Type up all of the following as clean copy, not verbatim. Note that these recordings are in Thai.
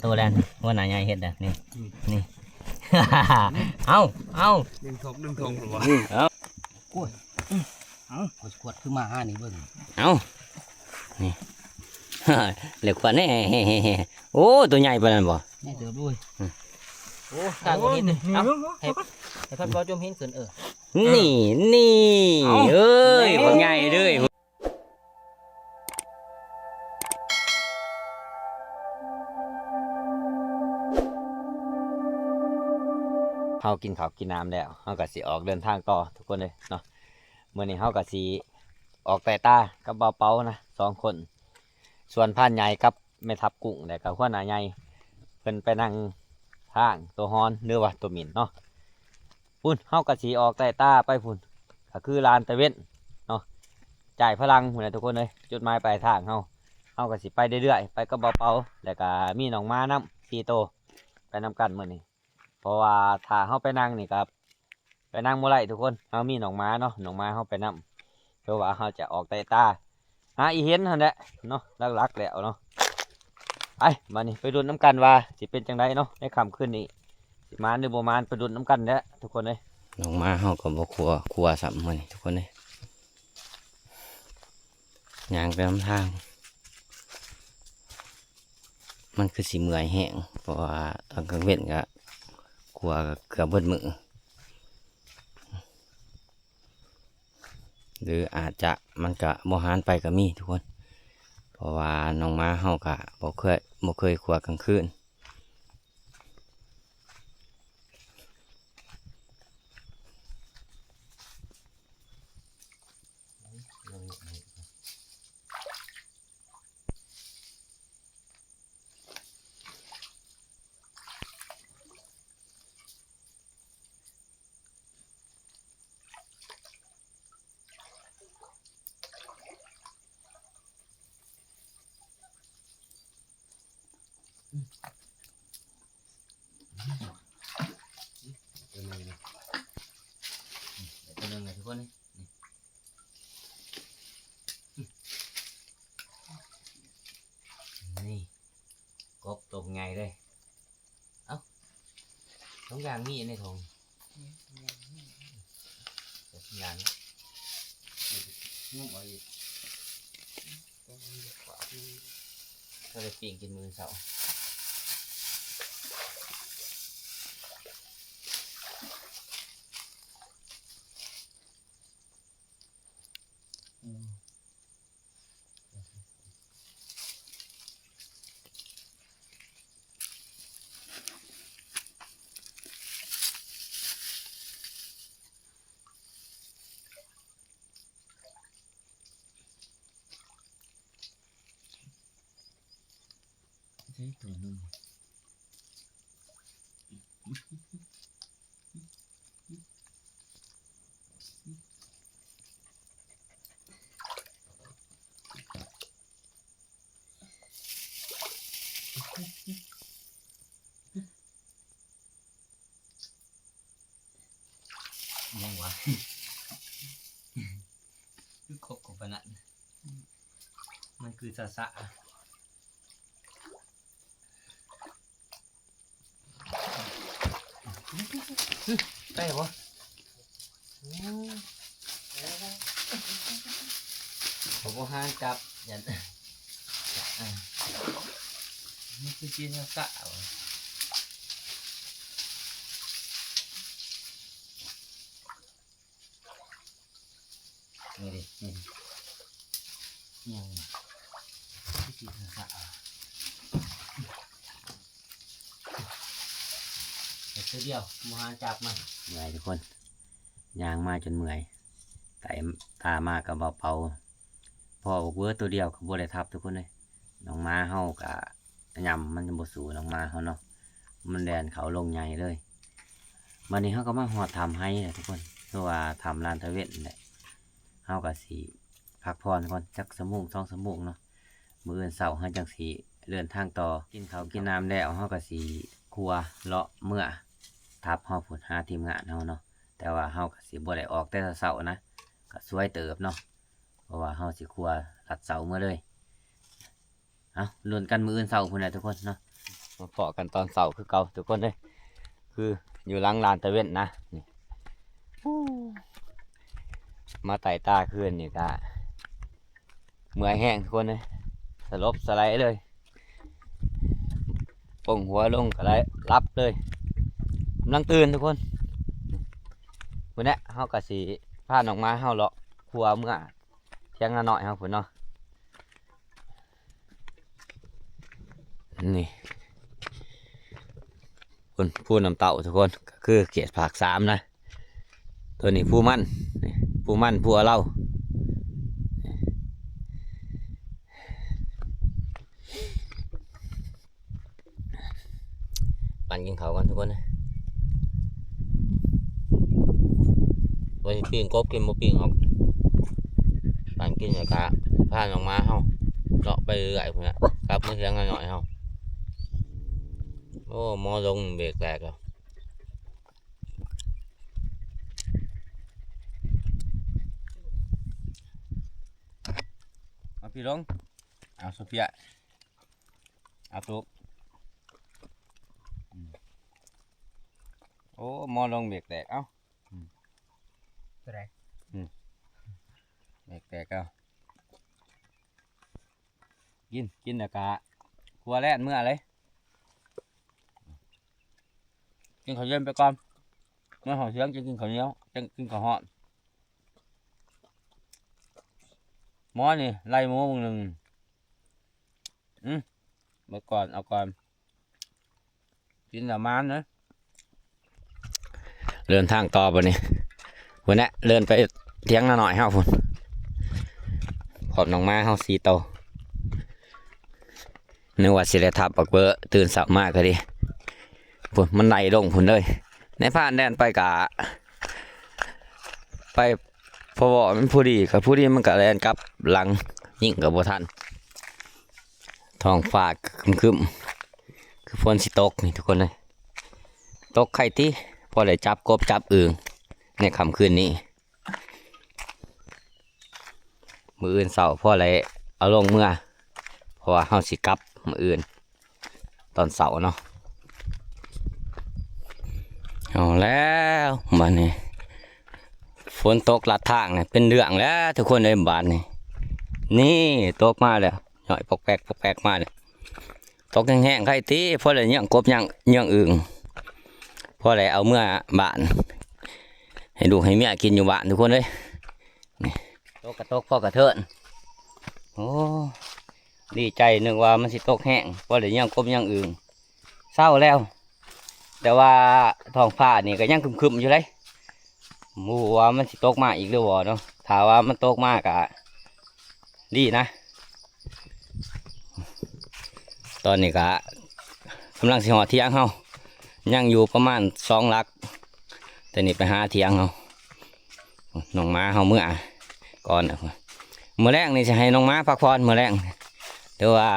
ตัวแดนว่าหนาใหญ่เห็ดอ่ะนี่นี่ เอาดึงทงหรือวะ เอา ขวดขึ้นมาห้านี่เบิ่ง เอานี่ เหล็กขวัญนี่โอ้ตัวใหญ่ปานนั้นบ่ แน่เดี๋ยวด้วย โอ้ กลางก็เห็นเลยเอาให้พันบอจมเห็นเกินนี่เอ้ยบ่ใหญ่เลยเฮากินข้าวกินน้ำแล้วเฮาก็สิออกเดินทางต่อทุกคนเลยเนาะมื้อนี้เฮาก็สิออกแต่ตากับเบาเปานะ2คนส่วนพานใหญ่กับแม่ทับกุ้งแล้วก็หัวหน้าใหญ่เพิ่นไปนั่งทางตัวฮอนหรือว่าตัวหมิ่นเนาะพุ่นเฮาก็สิออกแต่ตาไปพุ่นก็คือลานตะเว้นเนาะจ่ายพลังพุ่นน่ะทุกคนเลยจุดหมายปลายทางเฮาก็สิไปเรื่อยๆไปกับเบาเปาแล้วก็มีน้องม้านำ4โตวไปนำกันมื้อนี้เพราะว่าถ้าเฮาไปนั่งนี่ครับไปนั่งบ่ได้ทุกคนเฮามีน้องม้าเนาะน้องม้าเฮาไปนำเพราะว่าเฮาจะออกแต่ตาหาอีเห็นหั่นแหละเนาะหลักๆแล้วเนาะไปมานี่ไปดูน้ำกันว่าสิเป็นจังไดเนาะในค่ำคืนนี้สิมาหรือบ่มาไปดูน้ำกันเด้อทุกคนเลยน้องม้าเฮาก็บ่ครัวซ้ํมื้อนี้ทุกคนเลยย่างไปนำทางมันคือสิเมื่อยแห้งเพราะว่าตอนกลางเว้นก็กลัวเกือบเบิดมือหรืออาจจะมันก็บ่หานไปก็มีทุกคนเพราะว่าน้องม้าเฮาก็บ่เคยขัวกลางคืนเป็นยังไงทุกคนนี่กบตกไงเลยเอ้าท้องยางมีในทงยางงุ้มเอาอีกก็เลยปีกกินมือเสาใช่ตัวนึงยังวะคือคบกับปนัดมันคือสะได้ปะผมก็ห้างจับยันนี่คือจีนสะนี่ดินี่ดิยังคือจีนสะเดียวมาหาจับมันเหนื่อยทุกคนยางมาจนเมื่อยแต่ตามากกับเบาเป่าพอเวอร์ตัวเดียวกับบัวได้ทับทุกคนเลยน้องม้าเฮากับยำมันจะบสูน้องม้าเขาเนาะมันแดนเขาลงใหญ่เลยวันนี้เขาก็มาหอดทำให้ทุกคนเพราะว่าทำลานตะเวนแหละเฮากับสีพักผ่อนก่อนจัก2 ชั่วโมงเนาะมื้ออื่นเสาร์เฮาจังสีเดินทางต่อกินข้าวกินน้ำแล้วเฮากับสีครัวเลาะเมื่อทับเฮาผุดหาทีมงานเฮาเนาะแต่ว่าเฮาก็สิบ่ได้ออกแต่เช้านะก็สวยเติบเนาะเพราะว่าเฮาสิครัวรัดเสาเมื่อเลยเอาลุ้นกันมื้ออื่นเช้าพุ่นน่ะทุกคนเนาะ มาเพาะกันตอนเสาร์คือเก่าทุกคนเลยคืออยู่หลังลานตะเวนนะนี่มาไต่ตาคืนนี่ก็เมื่อยแห้งทุกคนเลยสลบสไลด์เลยป่งหัวลงก็ได้รับเลยกำลังตื่นทุกคนวันนี้เฮาก็สิพาน้องมาเฮาเลาะครัวเมื่อเที่ยงละหน่อยเฮาพุ่นเนาะนี่พุ่นผู้นำเต่าทุกคนก็คือเกียรติภาค3นะตัวนี้ผู้มั่นนี่ผู้มั่นผู้เอาเล่าปั่นกินเขาวกันทุกคนนะวันนี้ปิ้งกบกินบ่ปิ้งออกปั่นกินอย่างกะพาน้องมาเฮาเลาะไปเรื่อยพุ่นน่ะกลับมาเสียงหน่อยๆเฮาโอ้มอลงเบรกแตกแล้วมาพี่ลงเอาโซเฟียเอาตุ๊กโอ้มอลงเบรกแตกเอ้า ตัวใด เบรกแตกเอากินเดี๋ยวกะครัวแล่นเมื่อเลยกินข้าวเย็นไปก่อนเมื่อหอเสียงจะกินข้าวเหนียวจะกินข้าวหอมหมอนี่ไล่หมูมึงหนึ่งเมื่อก่อนเอาก่อนกินละมานนะเดินทางต่อไปนี่วันนี้เดินไปเที่ยงหน่อยเฮาพุ่นขอบน้องมาเฮา4 โตวนึกว่าสิได้ทับปักเบอร์ตื่นสายมากก็ดีพุ่นมันไหลลงพุ่นเลยในผ่านแดนไปกะไปพอบอกมันผู้ดีกับผู้ดีมันกะแลนกลับหลังยิ่งกับบ่ทันท้องฟ้าครึมๆคือฝนสิตกนี่ทุกคนเลยตกไข่ติพอได้จับกบจับอึ่งในค่ำคืนนี้มื้ออื่นเช้าพอได้เอาลงเมื่อเพราะว่าเฮาสิกลับมื้ออื่นตอนเช้าเนาะเอาแล้วบัดนี้ฝนตกลัดทางเนี่ยเป็นเรื่องแล้วทุกคนในบ้านนี่นี่ตกมาแล้วหน่อยปอกแปกปอกแปกมาเลยตกแห้งๆใครตีพอได้ย่างกบย่างอึ่งพอได้เอาเมื่อบ้านให้ดูให้เมียกินอยู่บ้านทุกคนเลยนี่ตกกระตกพ่อกระเทินโอ้ดีใจนึกว่ามันสิตกแห้งพอได้ย่างกบย่างอึ่งเศร้าแล้วแต่ว่าท้องฟ้านี่ก็ยังครึมๆอยู่เลยหมูว่ามันสิตกมาอีกหรือบ่เนาะถ้าว่ามันตกมากะดีนะตอนนี้ก็กำลังสิหอเที่ยงเฮายังอยู่ประมาณ2 ลักแต่นี่ไปหาเที่ยงเฮาน้องม้าเฮาเมื่อก่อนเมื่อแรกนี่จะให้น้องม้าพักผ่อนเมื่อแรกเดี๋ยวว่า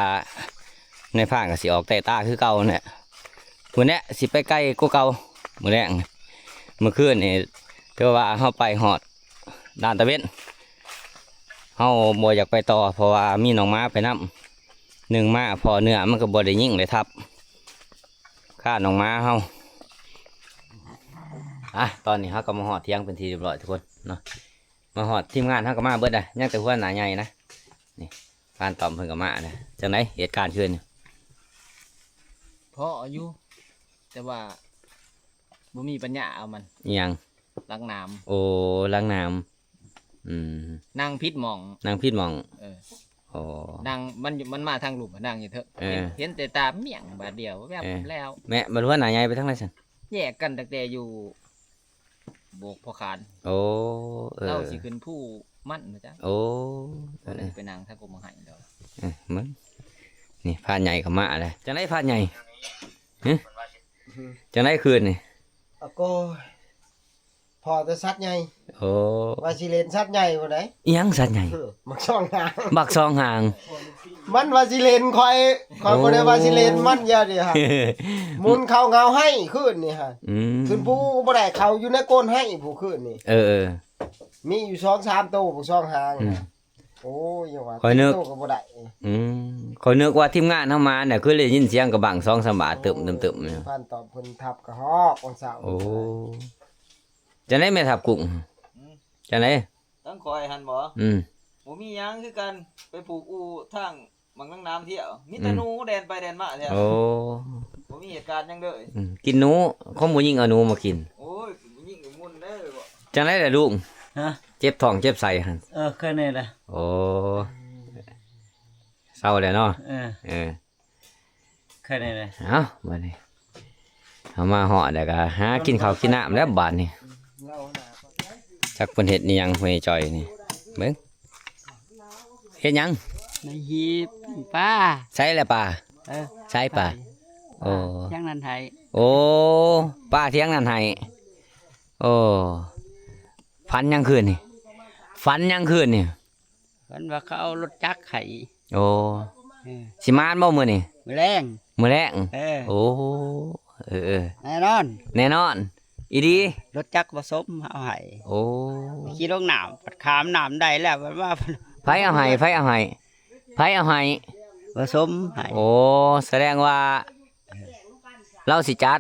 ในภาคก็สิออกแต่ตาคือเก่าเนี่ยวันนี้สิไปใกล้กูเก่าเมื่อแรกเมื่อคืนนี่เดี๋ยวว่าเฮาไปหอดด้านตะเวนเฮาบ่อยากไปต่อเพราะว่ามีน้องม้าไปนํ1 ม้าพอเนื้อมันก็บ่ได้ยิ่งเลยทับฆ่าน้องม้าเฮาตอนนี้เฮาก็มาหอดเที่ยงเป็นทีเรียบร้อยทุกคนเนาะมาหอดทีมงานเฮาก็มาเบิดยังแต่หัวหน้าใหญ่นะนี่การตอมเพิ่นก็มานะจังไดเหตุการณ์ขึ้น เพราะอายุแต่ว่าบ่มีปัญญาเอามัน อิหยัง ล้างน้ โอ้ล้างน้ำ ำนั่งพิษมอง นางพิษมอง เออ โอ้ นั่งมันมาทางหลุมนั่งอยู่เถอะ เออ เห็นแต่ตาเมี่ยงบาดเดียวแวบแล้ว แม่บรรลุว่าหนาใหญ่ไปทั้งไรสัน แยกกันตั้งแต่อยู่โบกพอคาน โอ้เราสิขึ้นผู้มั่นนะจ๊ะ โอ้ ไปนั่งทางกรมหายเดี๋ยว มึงนี่พานใหญ่กับมาเลยจังไรพานใหญ่จังไรคืนนี่ เอาก็พอจะซัดใหญ่ โอ้ ว่าสิเลนซัดใหญ่บ่ได้ อิหยังสัตว์ใหญ่ มักช่องหาง บักซองห่าง มันว่าสิเลนคอยบ่ได้ว่าสิเลนมันอย่าดิฮะมุนเข้าเงาให้ขึ้นนี่ฮะขึ้นผู้บ่ได้เข้าอยู่ในก้นให้ผู้ขึ้นนี่ เออ มีอยู่2-3ตัวผู้ช่องหางน่ะ โอ้ยอย่าว่า ข่อยนึก โตก็บ่ได้ ข่อยนึกว่าทีมงานเฮามาเนี่ยคือได้ยินเสียงกระบัง2-3 บาทตึมเนี่ย ผ่านตอบเพิ่นทับกระฮอกวันเสาร์ โอ้จะได้แม่ทับกุ้งจะไหน ตั้งคอยหันบ่ อืม บ่มีหยังคือกันไปปลูกอูทางบางน้ำเที่ยวมีแต่หนูแดนไปแดนมาแท้ โอ้ บ่มีเหตุการณ์หยังเด้อ กินหนูเขาบ่ยิงเอาหนูมากิน โอ้ยยิ่งกับมุ่นเด้อบ่ จังได๋ล่ะลุง ฮะ เจ็บท้องเจ็บไส้หั่น แค่นี้ละ โอ้เศร้าแล้วเนาะ เออ แค่นี้ละ เอ้าบัดนี้เอามาเหาะแล้วก็หากินข้าวกินน้ำแล้วบาดนี้ เล่าหน้าก่อน จักเพิ่นเฮ็ดอีหยังห้วยจอยนี่เบิ่งเฮ็ดหยัง ในหีบป้า ใช้แล้วป่า เออ ใช้ป่าโอ้ ยังนันไทย โอ้ป้าเที่ยงนั่นให้โอ้ฝันยังคืนนี่ฝันยังคืนนี่ วันว่าเขาเอารถจักรไข่ โอ้สิมานบ่มื้อนี่ มือแรง มื้อแรง เออ โอ้เออ แน่นอน แน่นอนอีดี รถจักรผสมเอาไห้ โอ้ ขี่ลงน้ำปัดขามน้ำได้แล้วว่า ไผเอาให้ไผเอาให้ไผเอาให้ ผสมไห้ โอ้แสดงว่า เราสิจัด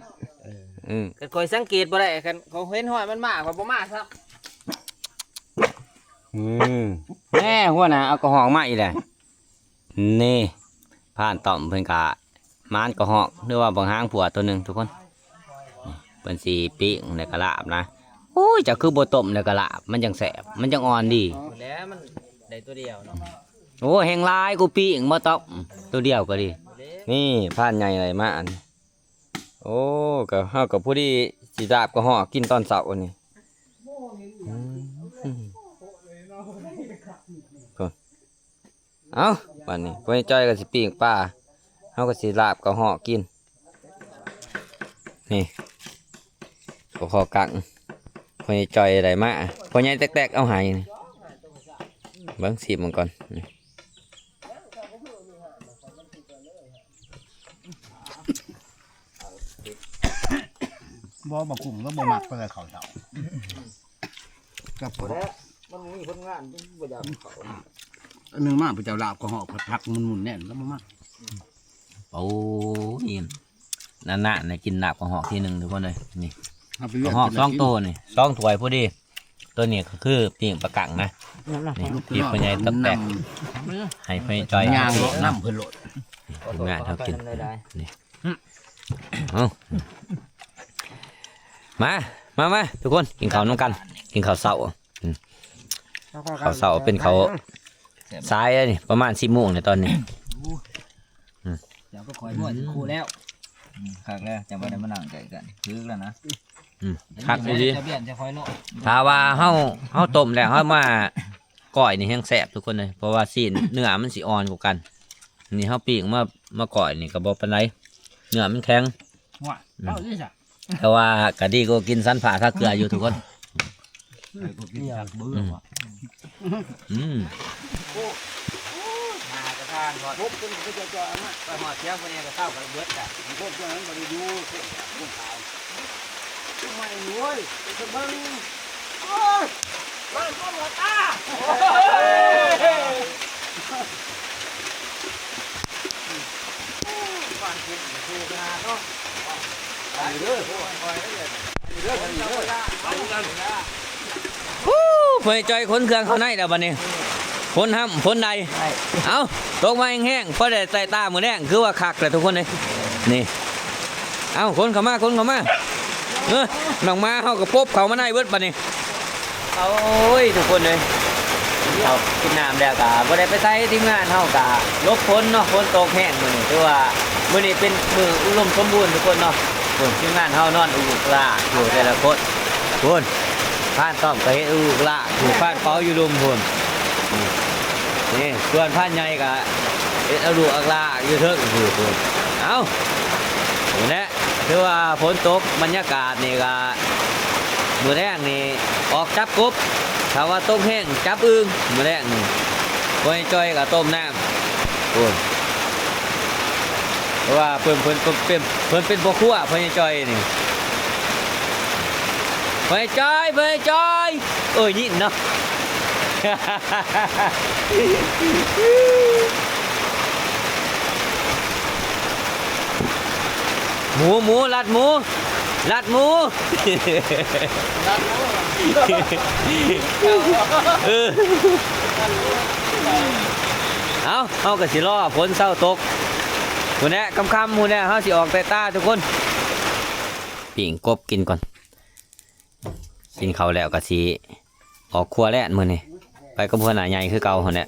ม ก็คอยสังเกตบ่ได้กันเขาเห็นหอยมันมาเขาบ่มาครับ แม่หัวหน้าเอากระหอกมาอีกแล้วนี่ผ่านต่อมเพิ่นกะมานกระหอกหรือว่าบางหางผัวตัวหนึงทุกคนนี่เพิ่นสิปิ้งในกระลาบนะโอ้ยจะคือบ่ต้มในกระลาบมันจังแสบมันจังอ่อนดี แล้วมันได้ตัวเดียวเนาะ โอ้แหงลายกูปิ้งบ่ต้มตัวเดียวก็ดี นี่ผ่านใหญ่อะไรมาอันนี้โอ้ก็เฮากับผู้ที่สิดาบกระหอกกินตอนเช้านี่เอาวันนี้พ่อจ้อยก็สิปิ้งปลาเฮาก็สิลาบกระหอกกินนี่ก็ขอกังพ่อจ้อยอะไรมาพ่อใหญ่แตกๆเอาให้นี่เบิ่งสิมันก่อนนี่ บ่บ่กุ้งก็บ่มักเปิดเขาเจ้ากับ แล้วมันมีคนงานบ่อยากเขา อันหนึงมาพระเจ้าลาบก็หอกพักมุนๆแน่นแล้วบ่มัก โอ้ยนั่นน่ะในกินหนับกระหอกที่หนึ่งทุกคนเลยนี่ เอาไป ก เลื ระ อก หอก กิน สองตัวนี่สองถ้วยพอดีตัวนี้ก็คือปิ้งปลากังนะนี่ ลูก ปีบพญายตับแตกให้พญายจอย ยาง เอา โลดน้ำเพิ่นโลด ทำงานเขากิน ได้ เอามาทุกคนกินข้าวน้ำกันกินข้าวเสาข้าวเสาเป็นข้าวซ้ายนี่ประมาณ10 โมงในตอนนี้ เดี๋ยวก็คอยบ่จะคู่แล้วคักแล้วจังบ่ได้มานั่งใจกันคือแล้วนะ คักดี จะเปลี่ยนจะคอยโน่ ถ้าว่าเฮาต้มแล้วเฮามาก้อยนี่แห้งแซ่บทุกคนเลยเพราะว่าซีนเนื้อมันสิอ่อนกว่ากันนี่เฮาปิ้งมาก้อยนี่ก็บ่ปานใดเนื้อมันแข็ง ว่าเอาดิจ้ะ แต่ว่าก็ดีก็กินสันผ่าถ้าเกลืออยู่ทุกคน อืม มากระทานพอทุบเป็นก็จะจ่อมาไปหอดเที่ยงคนนี้ก็เข้ากับเบิดอ่ะ พวกนั้นบ่ได้ดูพวกขาวทำไมรวยจะเบิ่งโอ้ยบ้านก็หัวตาบ้านกินคือขนาดเนาะไปเด้อคอยเด้อเด้อกันเด้อเอากัน ฮู้เพื่อจอยขนเครื่องเข้าในแล้วบัดนี้ขนห้ำขนใดเอาตกมาแห้งๆพอได้ใส่ตามือแรงคือว่าคักเลยทุกคนเลยนี่เอาขนเข้ามาน้องมาเฮาก็ปบเข้ามาในเบิดบัดนี้เอาโอ้ยทุกคนเลยเอากินน้ำแล้วก็บ่ได้ไปใส่ทีมงานเฮาก็ลบฝนเนาะฝนตกแห้งมื้อนี้ถือว่ามื้อนี้เป็นมื้ออุดมสมบูรณ์ทุกคนเนาะทีมงานเฮานอนอุกลาอยู่แต่ละคนพุ่นผ่านต้อมก็เฮ็ดอุกลาถูกผ่านเป้าอยู่ลุมพุ่นนี่ส่วนผ่านใหญ่ก็เฮ็ดเอาลูกอักลาอยู่เทิงอยู่พุ่นเอาพุ่นแหละถือว่าฝนตกบรรยากาศนี่ก็มื้อแรกนี่ออกจับกบถ้าว่าต้มแห้งจับอึ่งมื้อแรกนี่ไว้จ้อยก็ต้มน้ำพุ่นเพราะว่าเพิ่นเป็นพ่อครัวเพิ่นจ้อยนี่เพิ่นจ้อยเอ้ยยินเนาะ หมูลัดหมูลัดหมู เออเอาก็สิรอฝนเช้าตกมื้อนี้ค่ำๆมื้อนี้เฮาสิออกแต่ตาทุกคนปิ่งกบกินก่อนกินข้าวแล้วก็สิออกครัวแล้วมื้อนี้ไปกับหัวหน้าใหญ่คือเก่าหั่นแหละ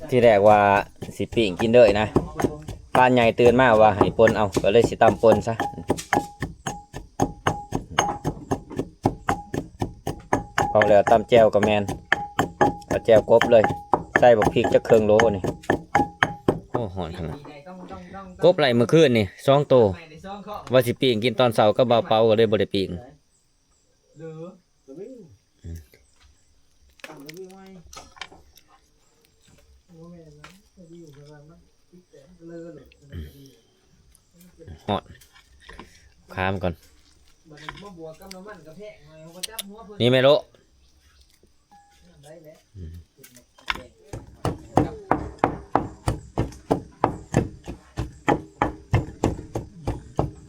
ที่แรกว่าสิปิ่งกินเด้อนะพานใหญ่ตื่นมาว่าให้ปนเอาก็เลยสิตำปนซะเอาแล้วตำแจ่วกับแมนเอาแจ่วกบเลยใส่บักพริกจักเครื่องโลนี่โอ้หอนขนาดกบไหลเมื่อคืนนี่2 ตัวว่าสิปิ่งกินตอนเช้าก็เบาเป่าก็เลยบ่ได้ปิ่งหอนข้ามก่อนนี่ไม่รู้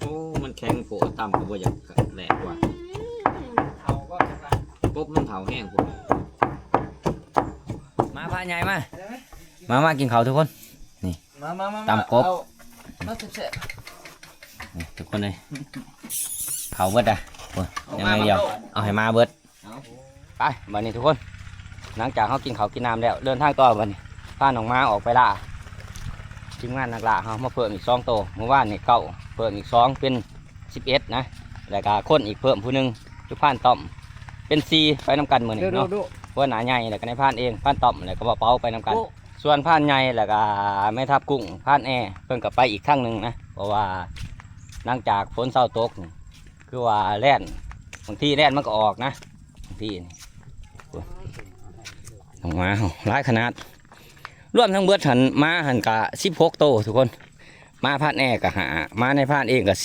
โอ้มันแข็งโผล่ต่ำก็บ่อยากแหลกกว่ากบมันเผาแห้งพวกมาพาใหญ่มากินข้าวทุกคนนี่ตำกบนี่ทุกคนเลยเผาเบิดอ่ะยังไงเดียวเอาให้มาเบิดไปวันนี้ทุกคนหลังจากเขากินข้าวกินน้ำแล้วเดินทางต่อวันนี้พาน้องม้าออกไปล่าทีมงานนักล่าเขามาเพิ่มอีก2 ตัวเมื่อวานนี่9เพิ่มอีก2เป็น11นะแล้วก็คนอีกเพิ่มผู้หนึงจุพานต้อมเป็น4ไปนำกันเหมือนเนาะเพราะหนาใหญ่แล้วก็ในพานเองพานต้อมแล้วก็บ่เป้าไปนำกันส่วนพานใหญ่แล้วก็แม่ทับกุ้งพานแอเพิ่งกลับไปอีกครั้งหนึ่งนะเพราะว่าหลังจากฝนเศร้าตกคือว่าแล่นบางทีแล่นมันก็ออกนะบางทีนี่ออกมาหลายขนาดรวมทั้งเบิดหันมาหันกะ16 โตวทุกคนมาพานแอกะหามาในพานเองกะ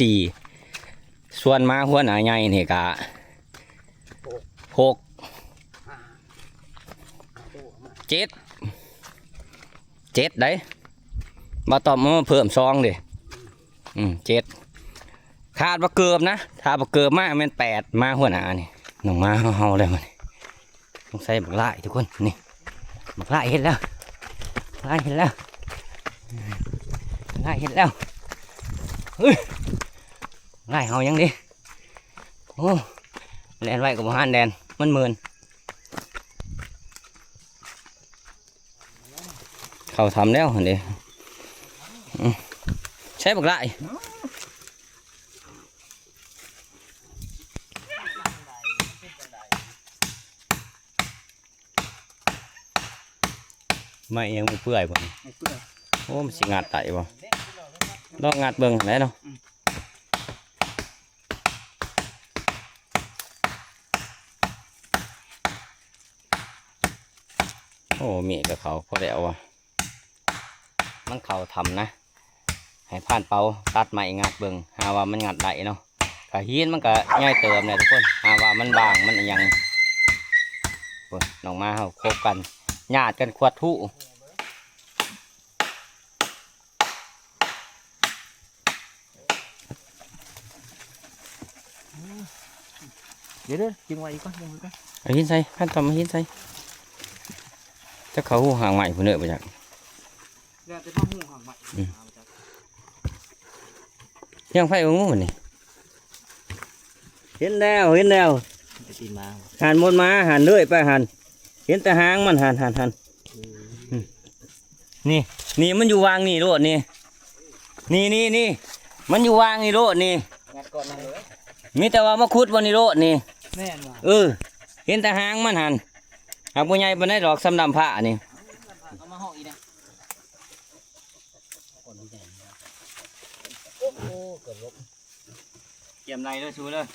4ส่วนมาหัวหนาใหญ่นี่กะ6 7ได้มาตอบมาเพิ่ม2ดิ7ขาดมาเกือบนะถ้ามาเกือบมาเป็น8มาหัวหนานี่น้องมาเฮาเลยมันต้องใส่บักไล่ทุกคนนี่บักไล่เห็นแล้วไล่เห็นแล้วไล่เห็นแล้วไล่เฮายังดิโอ้แลนไว้กับหันแดนมันหมื่นเขาทำแล้วเห็นดิใช้บักไล่ไม่เองไม่เปื่อยบ่โอ้มันสิงัดไตบ่ลองงัดเบิ่งได้เนาะโอ้มีกับเขาพอแล้วว่ะมันเขาทำนะให้ผ่านเป่าตัดไม้งัดเบิ่งหาว่ามันงัดได้เนาะกะหินมันก็ง่ายเติมเนี่ยทุกคนหาว่ามันบางมันยังน้องมาเขาคบกันญาติกันขวดทุเดี๋ยวกินไว้อีกก่อนเอาหินใส่ขั้นตอนมาหินใส่จะเขาห่างใหม่ผู้เนื้อไปจากยังไฟอุ้งมันนี่เห็นแล้วหันหมดมาหันเลื่อยไปหันเห็นแต่หางมันหันนี่มันอยู่วางนี่โลดนี่มันอยู่วางนี่โลดนี่มีแต่ว่ามาขุดวันนี้โลดนี่เห็นแต่หางมันหันหากผู้ใหญ่เป็นได้ดอกสำดำผ้านี่เกี่ยมไรเลยชูเลย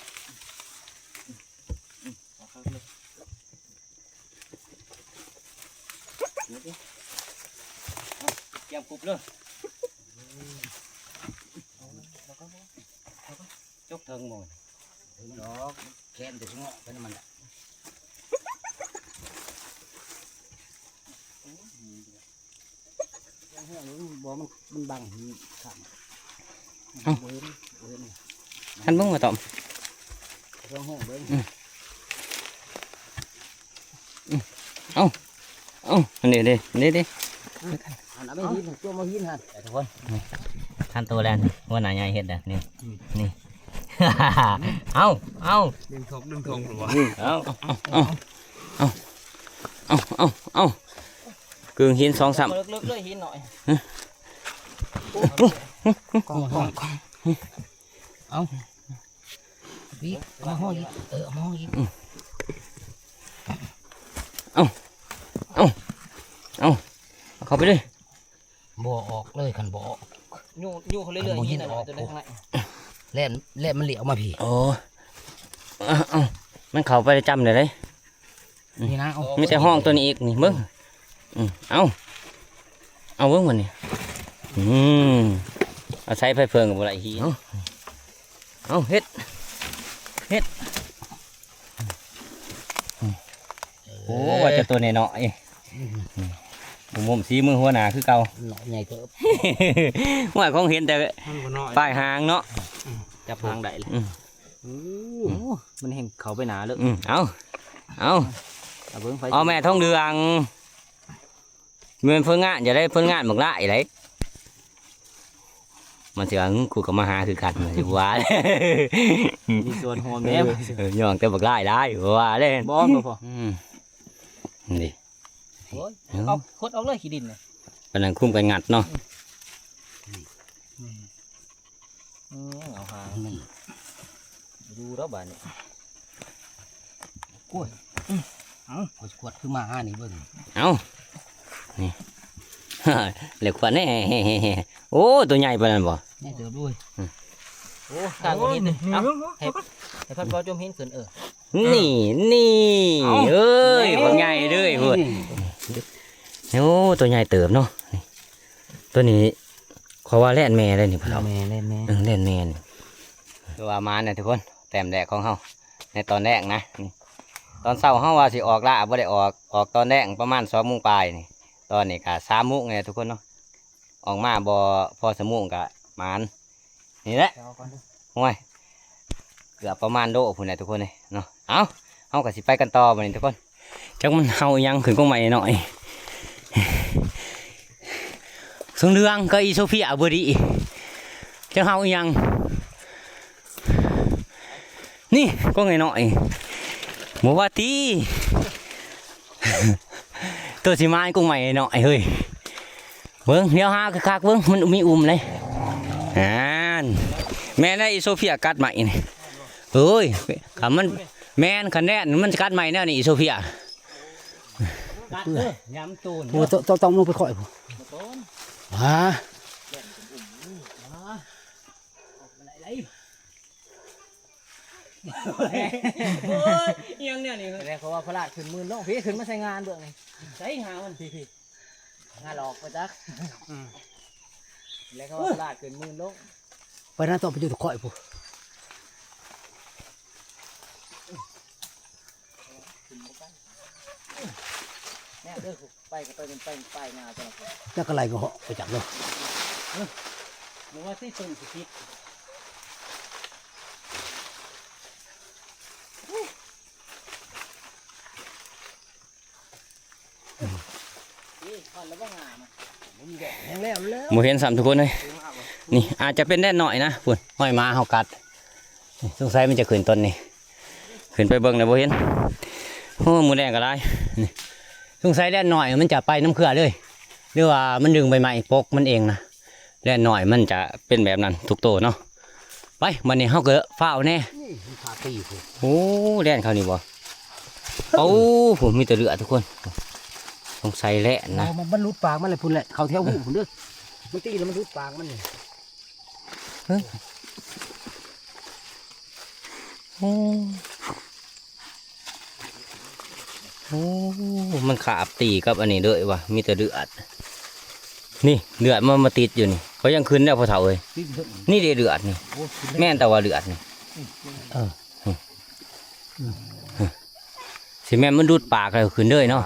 เกี่ยมกรุบเลยจกเทิงหมด ดอกแคนจะงอกไปน้ำมันอ่ะบ่มันบังข้าง ท่านเบิ่งมาตอม ร้องห้องเบิ่ง เอ้าอันนี้ดิ อันนั้นไม่หินตัวมาหินฮะทุกคน ท่านตัวแลนว่าหนาใหญ่เฮ็ดอ่ะนี่ เอาดึงทงหรือวะ เอากึ่งหิน2-3 เลิกเลยหินหน่อย กองเอาพี่มาห้อยมาห้อย เข้าไปเลย บ่ออกเลยคันบ่ออก ยู่เขาเรื่อยๆหินอะไรตัวนี้ข้างใน แล่นมันเหลียวมาพี่ โอ้มันเข้าไปจำได้เลย นี่นะเอา มีแต่ห้องตัวนี้อีกนี่เบิ่งเอาเบิ่งมันนี่เอาใช้ไฟเฟิงกับอะไรฮีเอาเฮ็ดโอ้ว่าจะตัวน้อยๆมุมสีมือหัวหนาคือเก่า หน่อยใหญ่เติบ ว่าคงเห็นแต่ปลายหางเนาะ จับหางได้เลยมันเห็นเขาไปหนาเลย เอาเบิ้งไฟ เอาแม่ท้องเดืองเงินเพิ่งงานอย่าได้เพิ่งงานหมกละไอ้ไรมันเสียงกูกับมาหาคือกันมันสิว่า มีส่วนหอมแม่ ย่องแต่บักไล่ได้ว่าเล่น บอมบ่พอ นี่ เอาคดเอาเลยขี้ดินเนี่ย กำลังคุ้มกันงัดเนาะ เอาหางดูแล้วบ้านนี่ เอาขวดขึ้นมานี่เบิ่ง เอานี่ เหล็กขวัญนี่โอ้ตัวใหญ่ปานนั้นบ่ แม่เติบด้วย โอ้กลางหินเลยเอาให้พัดบอลจมหินขึ้นนี่เอ้ยตัวใหญ่เลยพุ่นโอ้ตัวใหญ่เติบเนาะตัวนี้เขาว่าแล่นแม่เลยนี่พ่อ แม่เล่นแม่ เล่นแม่นี่ตัวมาเนี่ยทุกคนแต้มแรกของเฮาในตอนแรกนะนี่ตอนเช้าเฮาว่าสิออกละบ่ได้ออกตอนแรกประมาณ2 โมงปลายนี่ตอนนี้ก็3 โมงเนี่ยทุกคนเนาะออกมาบ่พอ3 โมงก็มานนี่แหละห่วยเกือบประมาณโลพุ่นแหละทุกคนเลยเนาะเฮาก็สิไปกันต่อบัดนี้ทุกคนจักมันเฮายังขึ้นกงใหม่หน่อยสงเรืองก็อีโซเฟียบ่ดีจักเฮายังนี่ก็ไงหน่อยหมูว่าตี ตัวสีไม้กุ้งใหม่หน่อยเฮ้ยเบิ้งเดี๋ยวหาคักๆเบิ้งมันมีเลยแม่ได้โซเฟียกัดใหม่นี่เฮ้ยขันมันแม่นขันแน่นมันกัดใหม่แน่นี่โซเฟีย กัดเลยย้ำตูน โอ้ต้องลงไปข่อยผมฮะ ยังเนี่ยนี่แรกเขาว่าพระราชขึ้นมือน้องพี่ขึ้นมาใช้งานด้วยไงใช้งานมันพี่งานหลอกไปจักแล้วเขาว่าพระราชขึ้นมือน้อง ไปนั่นต้องไปอยู่ตะข่อยผม เนี่ยเด้อไปก็ไปเป็นไปงานจัง จักอะไรก็เหาะไปจับเลย มึงว่าที่ส่งสิทธิ์นี่ผ่อนแล้วว่างานมัน แล้ว หมูเห็นสามทุกคนเลยนี่อาจจะเป็นแน่นหน่อยนะพุ่นห้อยมาเฮากัดสงสัยมันจะขึ้นต้นนี่ขึ้นไปเบิ่งเลยบ่เห็นโอ้หมูแดงก็ได้นี่สงสัยแน่นหน่อยมันจะไปน้ำเกลือเลยหรือว่ามันดึงใบไม้ปกมันเองนะแน่นหน่อยมันจะเป็นแบบนั้นทุกตัวเนาะไปมันนี่เฮาเกลือฝ้าวแน่ นี่ขาตีผม โอ้แล่นเขานี่บ่โอ้ผมมีแต่เรือทุกคนสงสัยแล่นนะ มันรุดปากมันเลยพุ่นแหละเขาแถวหูผมเด้อมันตีแล้วมันรุดปากมันนี่ โอ้โอ้มันขาบตีกับอันนี้ด้วยวะมีแต่เลือดนี่เลือดมันมาติดอยู่นี่เขายังขึ้นได้พอเท่าเลยนี่เดือดนี่แม่นแต่ว่าเลือดนี่ สิแม่นมันดูดปากเลยขึ้นเลยเนาะ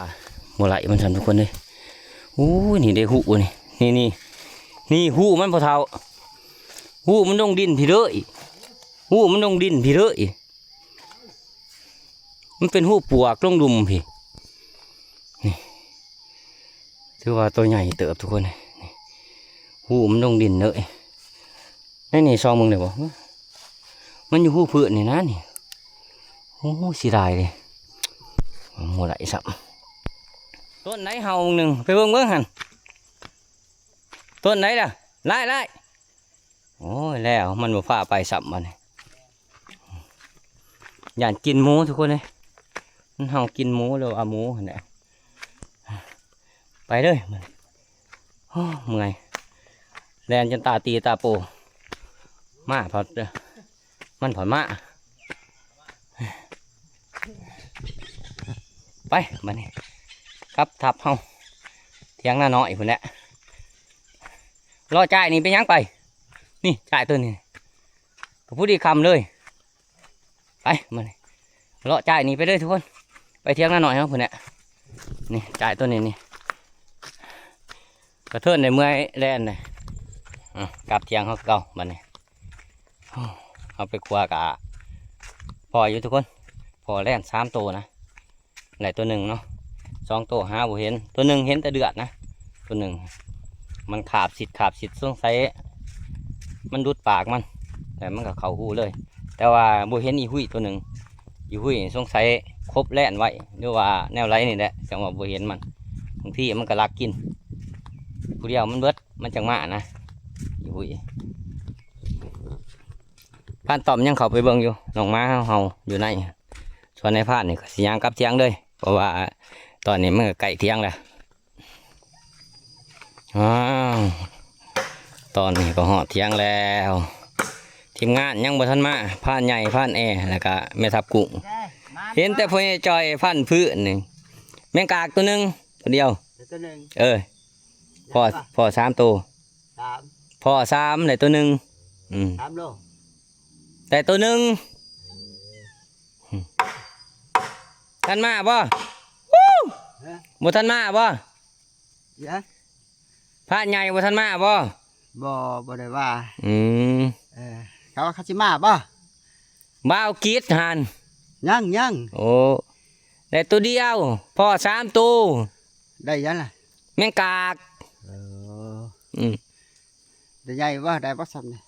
บ่ไหลมันสั่นทุกคนเลยโอ้ยนี่ได้หูนี่หูมันพอเท่าหูมันลงดินพี่เลยหูมันลงดินพี่เลยมันเป็นหูปวกลงดุมพี่นี่ถือว่าตัวใหญ่เติบทุกคนเลยหูมันลงดินเลยนี่ซองมึงเลยบ่มันอยู่หูเพื่อนนี่นะนี่โอ้สิได้เลยหมดไหลสับต้นไหนเห่าหนึ่งไปเบิ่งหันต้นไหนล่ะไล่โอ้ยแล้วมันมาฝ่าไปสับมันอยากกินหมูทุกคนเลยมันเห่ากินหมูเลยเอาหมูเนี่ยไปเลยมันเมื่อยแลนจนตาตีตาโปมาพอดมันผอดมาไปมานี่ครับทับเฮาเทียงหน้าน้อยคนนี้รอจ่ายนี่ไปยังไปนี่จ่ายตัวนี้ก็พูดดีคำเลยไปมานี่รอจ่ายนี่ไปเลยทุกคนไปเทียงหน้าน้อยเฮาคนนี้นี่จ่ายตัวนี้นี่กระเทินในเมื่อยแลนเลยกลับเทียงเขาเก่ามานี่เอาไปครัวกะพออยู่ทุกคนพอแล่น3 ตัวนะไหนตัวหนึ่งเนาะ2 ตัวหาบ่เห็นตัวหนึ่งเห็นแต่เดือดนะตัวหนึ่งมันขาบสิสงสัยมันดุดปากมันแต่มันก็เข้าหูเลยแต่ว่าบ่เห็นอีหุ่ยตัวหนึ่งอีหุ่ยสงสัยครบแล่นไว้หรือว่าแนวไรนี่แหละจังว่าบ่เห็นมันบางทีมันก็ลักกินผู้เดียวมันเบิดมันจังมานะอีหุ่ยผ่านต่อมยังเข้าไปเบิ่งอยู่น้องม้าเฮาอยู่ในส่วนในผ่านนี่ก็สิย่างกลับเที่ยงเลยเพราะว่าตอนนี้มันก็ใกล้เที่ยงแล้วตอนนี้ก็หอดเที่ยงแล้วทีมงานยังบ่ทันมาผ่านใหญ่ผ่านแอแล้วก็แม่ทับกุ้งเห็นแต่พ่อใหญ่จอยผ่านพื้นนี่แมงกากตัวหนึ่งตัวเดียวพ่อ3 ตัวพ่อ3เลยตัวหนึ่ง3 โลแต่ตัวหนึ่งท่านมาบ่บ่ท่านมาบ่พระใหญ่บ่ท่านมาบ่บ่ได้ว่าเขาว่าเขาสิมาบ่บ่าวกีดหันยัง โอ้ได้ตัวเดียวพ่อ3 ตัวได้ยังล่ะแมงกากได้ใหญ่บ่ได้บ่ซ้ำนี่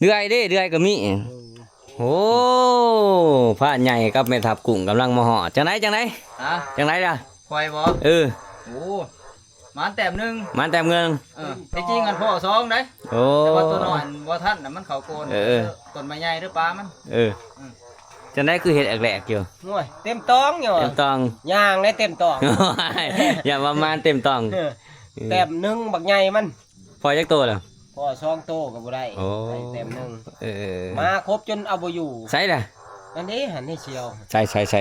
เดือยก็มีโอ้พระใหญ่กับแม่ทับกุ้งกำลังมาห่อจังไหนล่ะควายบ่ โอ้มันแต้มหนึ่งที่จริงอันพ่อ2ได้แต่ว่าตัวน้อยบ่ทันน่ะมันเข้าโกนต้นไม้ใหญ่หรือปลามันจังไหนคือเห็ดแหลกอยู่โอ้ยเต็มตองอยู่เต็มตองย่างได้เต็มตองอย่าประมาณเต็มตองแต้มหนึ่งบักใหญ่มันพอจักตัวแล้วพอ2 ตัวก็บ่ได้แต้มหนึ่งมาครบจนเอาบ่อยู่ใช่ล่ะอันนี้หันให้เชียวใช่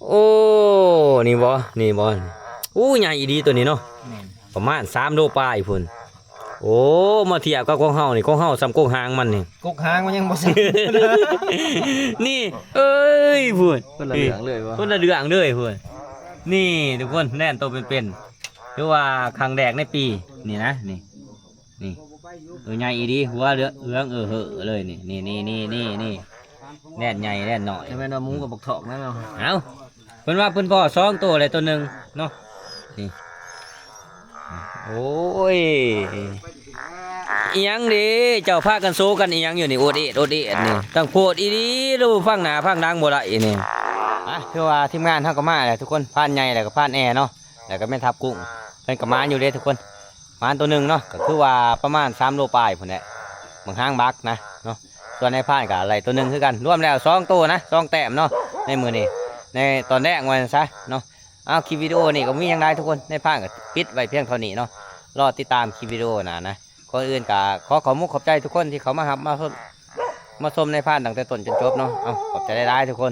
โอ้นี่บ่อู้ใหญ่ดีตัวนี้เนาะประมาณ3 โลปลายพุ่นโอ้มาเทียบกับของเฮานี่ของเฮาซ้ำกกหางมันนี่กกหางมันยังบ่ซ้ำนี่เอ้ยพุ่นคนละเหลืองเลยบ่คนละเหลืองเลยพุ่นนี่ทุกคนแน่นตัวเป็นๆหรือว่าครั้งแรกในปีนี่นะนี่ใหญ่ดีหัวเหลืองเหอะเลยนี่แน่นใหญ่แน่นหน่อยใช่ไหมเนาะหมูกับบักถอกนั่นเนาะเอาเพิ่นว่าเพิ่นพ่อ2 ตัวเลยตัวหนึ่งเนาะนี่โอ้ยอีหยังดิเจ้าพากันโซกันอีหยังอยู่นี่โอดเอ็ดนี่ตั้งโพดอีดีดูฟังหน้าฟังดังบ่ได้นี่คือว่าทีมงานเฮาก็มาแหละทุกคนผ่านใหญ่แล้วก็ผ่านแอเนาะแล้วก็แม่ทับกุ้งเพิ่นก็มาอยู่เด้ทุกคนมาตัวหนึ่งเนาะก็คือว่าประมาณ3 โลปลายพุ่นแหละบางห้างบักนะเนาะส่วนในผ่านกับอะไรตัวหนึ่งคือกันรวมแล้ว2 ตัวนะ2 แต้มเนาะในมือนี่ในตอนแรกวันซะเนาะคลิปวิดีโอนี่ก็มีอย่างไรทุกคนในผ่านก็ปิดไว้เพียงเท่านี้เนาะรอติดตามคลิปวิดีโอนะก่อนอื่นก็ขอมุกขอบใจทุกคนที่เขามาชมในผ่านตั้งแต่ต้นจนจบเนาะขอบใจได้ทุกคน